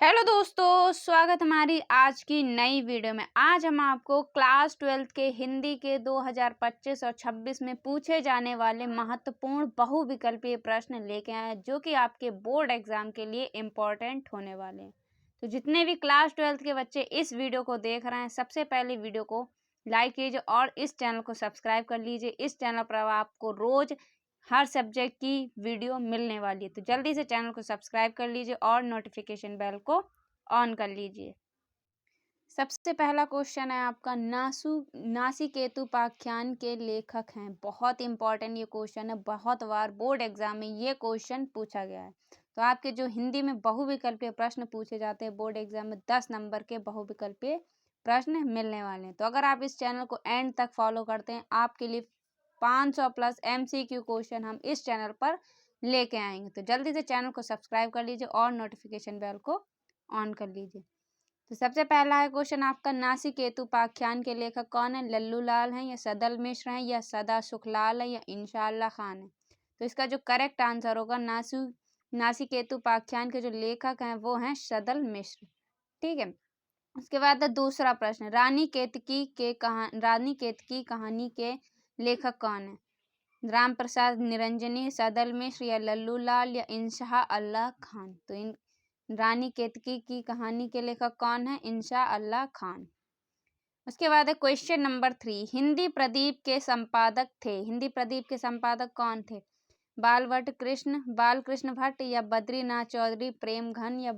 Hello दोस्तों, स्वागत हमारी आज की नई वीडियो में। आज हम आपको क्लास 12 के हिंदी के 2025 और 26 में पूछे जाने वाले महत्वपूर्ण बहुविकल्पीय प्रश्न लेके आए हैं, जो कि आपके बोर्ड एग्जाम के लिए इम्पोर्टेंट होने वाले हैं। तो जितने भी क्लास 12 के बच्चे इस वीडियो को देख रहे हैं, सबसे पहले वीडियो को लाइक कीजिए और इस चैनल को सब्सक्राइब कर लीजिए। इस चैनल पर आपको रोज हर सब्जेक्ट की वीडियो मिलने वाली है, तो जल्दी से चैनल को सब्सक्राइब कर लीजिए और नोटिफिकेशन बेल को ऑन कर लीजिए। सबसे पहला क्वेश्चन है आपका, नासिकेतु उपाख्यान के लेखक हैं। बहुत इंपॉर्टेंट ये क्वेश्चन है, बहुत बार बोर्ड एग्जाम में ये क्वेश्चन पूछा गया है। तो आपके जो हिंदी में बहुविकल्पीय प्रश्न पूछे जाते हैं बोर्ड एग्जाम में, 10 नंबर के बहुविकल्पीय प्रश्न मिलने वाले हैं। तो अगर आप इस चैनल को एंड तक फॉलो करते हैं, आपके लिए 500 प्लस MCQ क्वेश्चन हम इस चैनल पर लेके आएंगे। तो जल्दी से चैनल को सब्सक्राइब कर लीजिए और नोटिफिकेशन बेल को ऑन कर लीजिए। तो सबसे पहला है क्वेश्चन आपका, नासिकेतु उपाख्यान के लेखक कौन है? लल्लू लाल हैं या सदल मिश्र हैं या सदा सुखलाल है या इंशाअल्लाह खान है? तो इसका जो करेक्ट आंसर होगा, नासिकेतु उपाख्यान के जो लेखक हैं वो हैं सदल मिश्र। ठीक है। उसके बाद है दूसरा प्रश्न, रानी केतकी कहानी के लेखक कौन है? राम प्रसाद निरंजनी, सदल मिश्र या लल्लू लाल या इंशाअल्लाह खान? तो रानी केतकी की कहानी के लेखक कौन है? इंशाअल्लाह खान। उसके बाद है क्वेश्चन नंबर 3, हिंदी प्रदीप के संपादक थे। हिंदी प्रदीप के संपादक कौन थे? बाल कृष्ण भट्ट या बद्रीनाथ चौधरी प्रेम घन या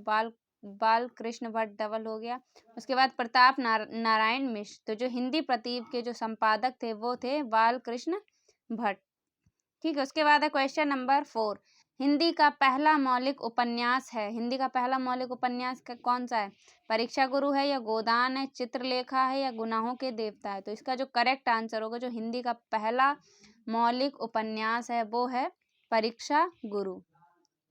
बाल कृष्ण भट्ट, डबल हो गया। उसके बाद प्रताप नारायण मिश्र। तो जो हिंदी प्रदीप के जो संपादक थे वो थे बाल कृष्ण भट्ट। ठीक है। उसके बाद है क्वेश्चन नंबर 4, हिंदी का पहला मौलिक उपन्यास है। हिंदी का पहला मौलिक उपन्यास कौन सा है? परीक्षा गुरु है या गोदान है, चित्रलेखा है या गुनाहों के देवता है? तो इसका जो करेक्ट आंसर होगा, जो हिंदी का पहला मौलिक उपन्यास है वो है परीक्षा गुरु।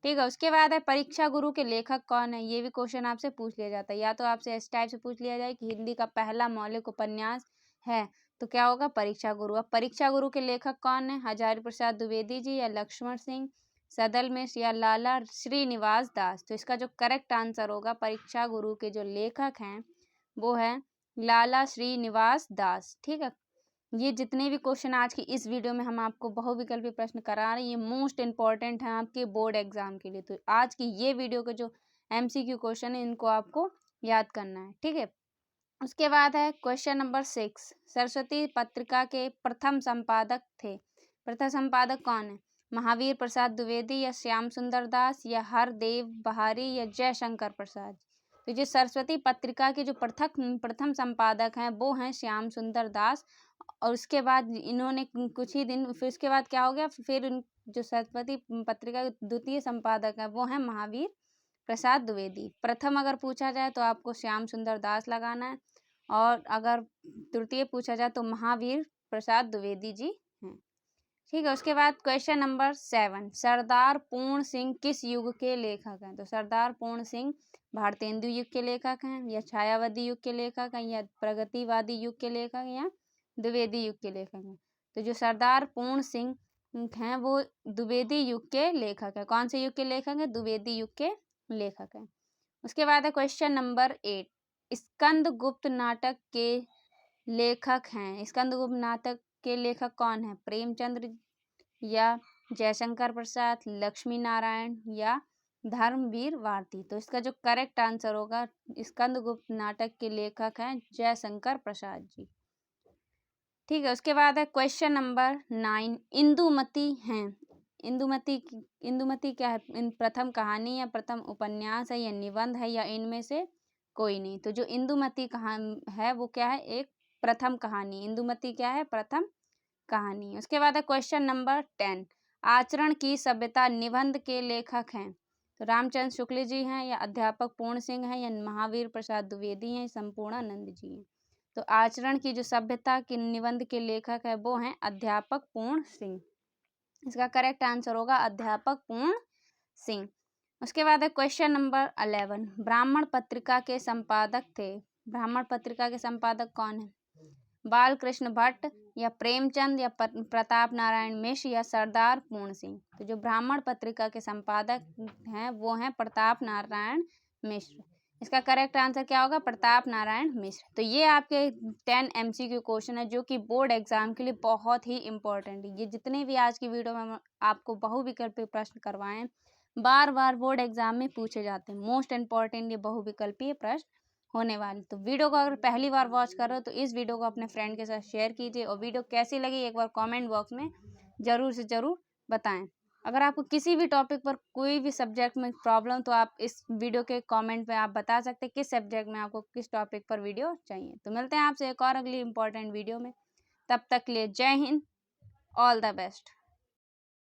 ठीक है। उसके बाद है परीक्षा गुरु के लेखक कौन है? ये भी क्वेश्चन आपसे पूछ लिया जाता है, या तो आपसे इस टाइप से पूछ लिया जाए कि हिंदी का पहला मौलिक उपन्यास है तो क्या होगा? परीक्षा गुरु। अब परीक्षा गुरु के लेखक कौन है? हजारी प्रसाद द्विवेदी जी या लक्ष्मण सिंह, सदल मिश्र या लाला श्रीनिवास दास? तो इसका जो करेक्ट आंसर होगा, परीक्षा गुरु के जो लेखक हैं वो है लाला श्रीनिवास दास। ठीक है। ये जितने भी क्वेश्चन आज की इस वीडियो में हम आपको बहुविकल्पी प्रश्न करा रहे हैं, ये मोस्ट इंपॉर्टेंट है आपके बोर्ड एग्जाम के लिए। तो आज की ये वीडियो के जो MCQ क्वेश्चन है इनको आपको याद करना है। ठीक है। उसके बाद है क्वेश्चन नंबर 6, सरस्वती पत्रिका के प्रथम संपादक थे। प्रथम संपादक कौन है? महावीर प्रसाद द्विवेदी या श्याम सुंदर दास या हरदेव बहारी या जयशंकर प्रसाद? तो जो सरस्वती पत्रिका के जो प्रथम संपादक हैं वो हैं श्याम सुंदर दास। और उसके बाद इन्होंने कुछ ही दिन फिर उसके बाद क्या हो गया, फिर जो सरस्वती पत्रिका के द्वितीय संपादक हैं वो हैं महावीर प्रसाद द्विवेदी। प्रथम अगर पूछा जाए तो आपको श्याम सुंदर दास लगाना है, और अगर तृतीय पूछा जाए तो महावीर प्रसाद द्विवेदी जी हैं। ठीक है। उसके बाद क्वेश्चन नंबर 7, सरदार पूर्ण सिंह किस युग के लेखक हैं? तो सरदार पूर्ण सिंह भारतेंदु युग के लेखक हैं या छायावादी युग के लेखक हैं या प्रगतिवादी युग के लेखक हैं या द्विवेदी युग के लेखक हैं? तो जो सरदार पूर्ण सिंह हैं वो द्विवेदी युग के लेखक है। कौन से युग के लेखक हैं? द्विवेदी युग के लेखक हैं। उसके बाद है क्वेश्चन नंबर 8, स्कंद गुप्त नाटक के लेखक हैं। स्कंद गुप्त नाटक के लेखक कौन है? प्रेमचंद्र या जयशंकर प्रसाद, लक्ष्मी नारायण या धर्मवीर भारती? तो इसका जो करेक्ट आंसर होगा, स्कंद गुप्त नाटक के लेखक हैं जयशंकर प्रसाद जी। ठीक है। उसके बाद है क्वेश्चन नंबर 9, इंदुमती हैं। इंदुमती क्या है? प्रथम कहानी या प्रथम उपन्यास है या निबंध है या इनमें से कोई नहीं? तो जो इंदुमती कहानी है वो क्या है? एक प्रथम कहानी। इंदुमती क्या है? प्रथम कहानी। उसके बाद है क्वेश्चन नंबर 10, आचरण की सभ्यता निबंध के लेखक हैं। तो रामचंद्र शुक्ल जी हैं या अध्यापक पूर्ण सिंह हैं या महावीर प्रसाद द्विवेदी हैं, संपूर्णानंद जी हैं? तो आचरण की जो सभ्यता के निबंध के लेखक है वो हैं अध्यापक पूर्ण सिंह। इसका करेक्ट आंसर होगा अध्यापक पूर्ण सिंह। उसके बाद है क्वेश्चन नंबर 11, ब्राह्मण पत्रिका के संपादक थे। ब्राह्मण पत्रिका के संपादक कौन है? बाल कृष्ण भट्ट या प्रेमचंद या प्रताप नारायण मिश्र या सरदार पूर्ण सिंह? तो जो ब्राह्मण पत्रिका के संपादक हैं वो हैं प्रताप नारायण मिश्र। इसका करेक्ट आंसर क्या होगा? प्रताप नारायण मिश्र। तो ये आपके 10 MCQ क्वेश्चन है जो कि बोर्ड एग्जाम के लिए बहुत ही इंपॉर्टेंट है। ये जितने भी आज की वीडियो में हम आपको बहुविकल्पीय प्रश्न करवाए हैं, बार बार बोर्ड एग्जाम में पूछे जाते हैं। मोस्ट इंपॉर्टेंट ये बहुविकल्पीय प्रश्न होने वाले। तो वीडियो को अगर पहली बार वॉच कर रहे हो तो इस वीडियो को अपने फ्रेंड के साथ शेयर कीजिए, और वीडियो कैसी लगी एक बार कमेंट बॉक्स में ज़रूर से ज़रूर बताएं। अगर आपको किसी भी टॉपिक पर कोई भी सब्जेक्ट में प्रॉब्लम, तो आप इस वीडियो के कमेंट में आप बता सकते हैं किस सब्जेक्ट में आपको किस टॉपिक पर वीडियो चाहिए। तो मिलते हैं आपसे एक और अगली इंपॉर्टेंट वीडियो में। तब तक के लिए जय हिंद, ऑल द बेस्ट।